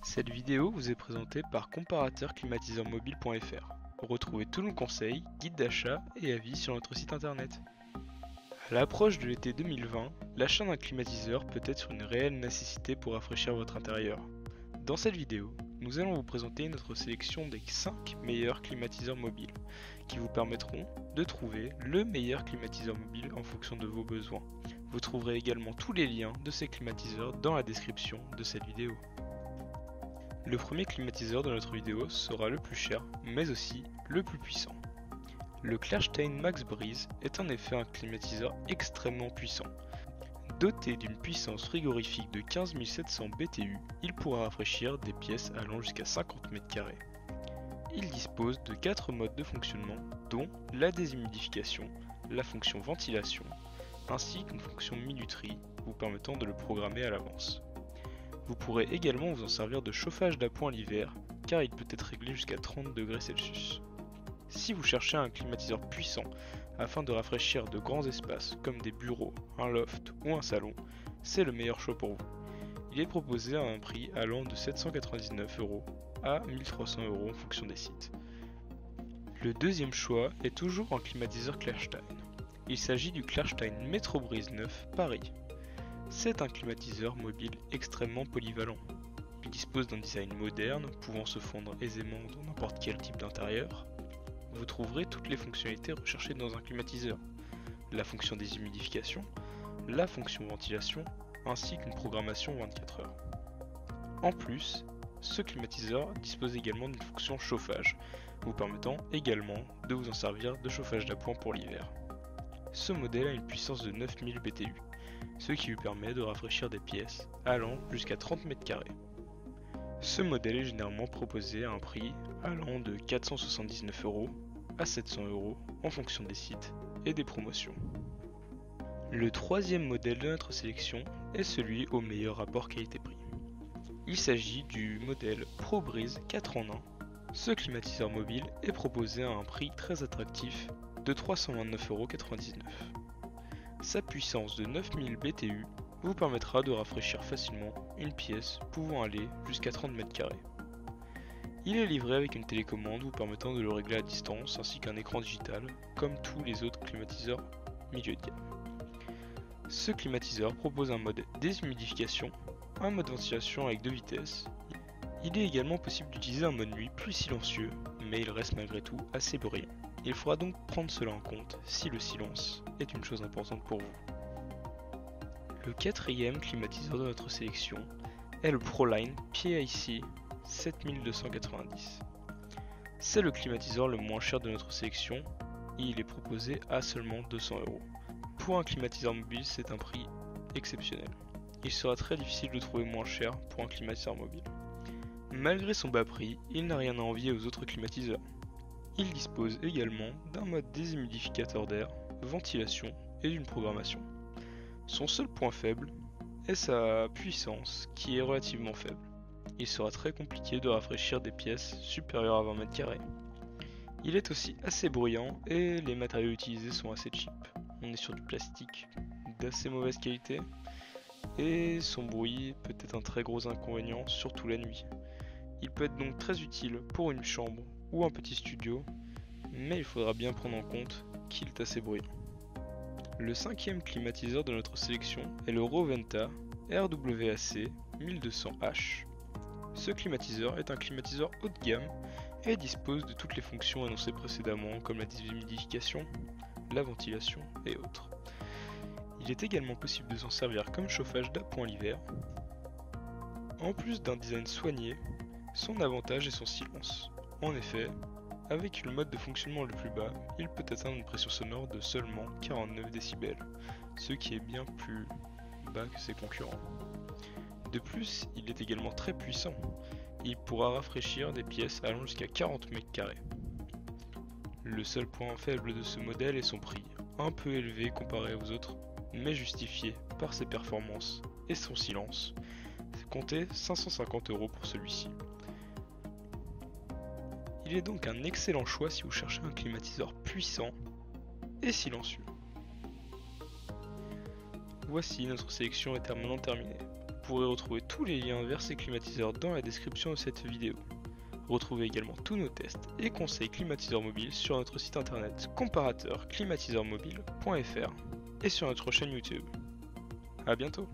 Cette vidéo vous est présentée par comparateurclimatiseur-mobile.fr. Retrouvez tous nos conseils, guides d'achat et avis sur notre site internet. À l'approche de l'été 2020, l'achat d'un climatiseur peut être une réelle nécessité pour rafraîchir votre intérieur. Dans cette vidéo, nous allons vous présenter notre sélection des 5 meilleurs climatiseurs mobiles, qui vous permettront de trouver le meilleur climatiseur mobile en fonction de vos besoins. Vous trouverez également tous les liens de ces climatiseurs dans la description de cette vidéo. Le premier climatiseur de notre vidéo sera le plus cher, mais aussi le plus puissant. Le Clearstein Max Breeze est en effet un climatiseur extrêmement puissant. Doté d'une puissance frigorifique de 15 700 BTU, il pourra rafraîchir des pièces allant jusqu'à 50 m². Il dispose de 4 modes de fonctionnement, dont la déshumidification, la fonction ventilation, ainsi qu'une fonction minuterie vous permettant de le programmer à l'avance. Vous pourrez également vous en servir de chauffage d'appoint l'hiver, car il peut être réglé jusqu'à 30 degrés Celsius. Si vous cherchez un climatiseur puissant afin de rafraîchir de grands espaces comme des bureaux, un loft ou un salon, c'est le meilleur choix pour vous. Il est proposé à un prix allant de 799 € à 1300 € en fonction des sites. Le deuxième choix est toujours un climatiseur Clearstein. Il s'agit du Clearstein Metro Breeze 9 Paris. C'est un climatiseur mobile extrêmement polyvalent. Il dispose d'un design moderne, pouvant se fondre aisément dans n'importe quel type d'intérieur. Vous trouverez toutes les fonctionnalités recherchées dans un climatiseur. La fonction déshumidification, la fonction ventilation, ainsi qu'une programmation 24 heures. En plus, ce climatiseur dispose également d'une fonction chauffage, vous permettant également de vous en servir de chauffage d'appoint pour l'hiver. Ce modèle a une puissance de 9000 BTU, ce qui lui permet de rafraîchir des pièces allant jusqu'à 30 m². Ce modèle est généralement proposé à un prix allant de 479 € à 700 € en fonction des sites et des promotions. Le troisième modèle de notre sélection est celui au meilleur rapport qualité-prix. Il s'agit du modèle ProBreeze 4 en 1. Ce climatiseur mobile est proposé à un prix très attractif de 329,99 €. Sa puissance de 9000 BTU vous permettra de rafraîchir facilement une pièce pouvant aller jusqu'à 30 m². Il est livré avec une télécommande vous permettant de le régler à distance ainsi qu'un écran digital comme tous les autres climatiseurs milieu de gamme. Ce climatiseur propose un mode déshumidification, un mode ventilation avec 2 vitesses. Il est également possible d'utiliser un mode nuit plus silencieux, mais il reste malgré tout assez bruyant. Il faudra donc prendre cela en compte si le silence est une chose importante pour vous. Le quatrième climatiseur de notre sélection est le ProLine PIC 7290. C'est le climatiseur le moins cher de notre sélection et il est proposé à seulement 200 €. Pour un climatiseur mobile, c'est un prix exceptionnel. Il sera très difficile de trouver moins cher pour un climatiseur mobile. Malgré son bas prix, il n'a rien à envier aux autres climatiseurs. Il dispose également d'un mode déshumidificateur d'air, ventilation et d'une programmation. Son seul point faible est sa puissance qui est relativement faible. Il sera très compliqué de rafraîchir des pièces supérieures à 20 m². Il est aussi assez bruyant et les matériaux utilisés sont assez cheap. On est sur du plastique d'assez mauvaise qualité et son bruit peut être un très gros inconvénient, surtout la nuit. Il peut être donc très utile pour une chambre ou un petit studio, mais il faudra bien prendre en compte qu'il est assez bruyant. Le cinquième climatiseur de notre sélection est le Roventa RWAC 1200H. Ce climatiseur est un climatiseur haut de gamme et dispose de toutes les fonctions annoncées précédemment comme la déshumidification, la ventilation et autres. Il est également possible de s'en servir comme chauffage d'appoint l'hiver. En plus d'un design soigné, son avantage est son silence. En effet, avec le mode de fonctionnement le plus bas, il peut atteindre une pression sonore de seulement 49 décibels, ce qui est bien plus bas que ses concurrents. De plus, il est également très puissant. Il pourra rafraîchir des pièces allant jusqu'à 40 m². Le seul point faible de ce modèle est son prix, un peu élevé comparé aux autres, mais justifié par ses performances et son silence. Comptez 550 € pour celui-ci. Il est donc un excellent choix si vous cherchez un climatiseur puissant et silencieux. Voici, notre sélection est maintenant terminée. Vous pourrez retrouver tous les liens vers ces climatiseurs dans la description de cette vidéo. Retrouvez également tous nos tests et conseils climatiseurs mobiles sur notre site internet comparateurclimatiseurmobile.fr et sur notre chaîne YouTube. A bientôt!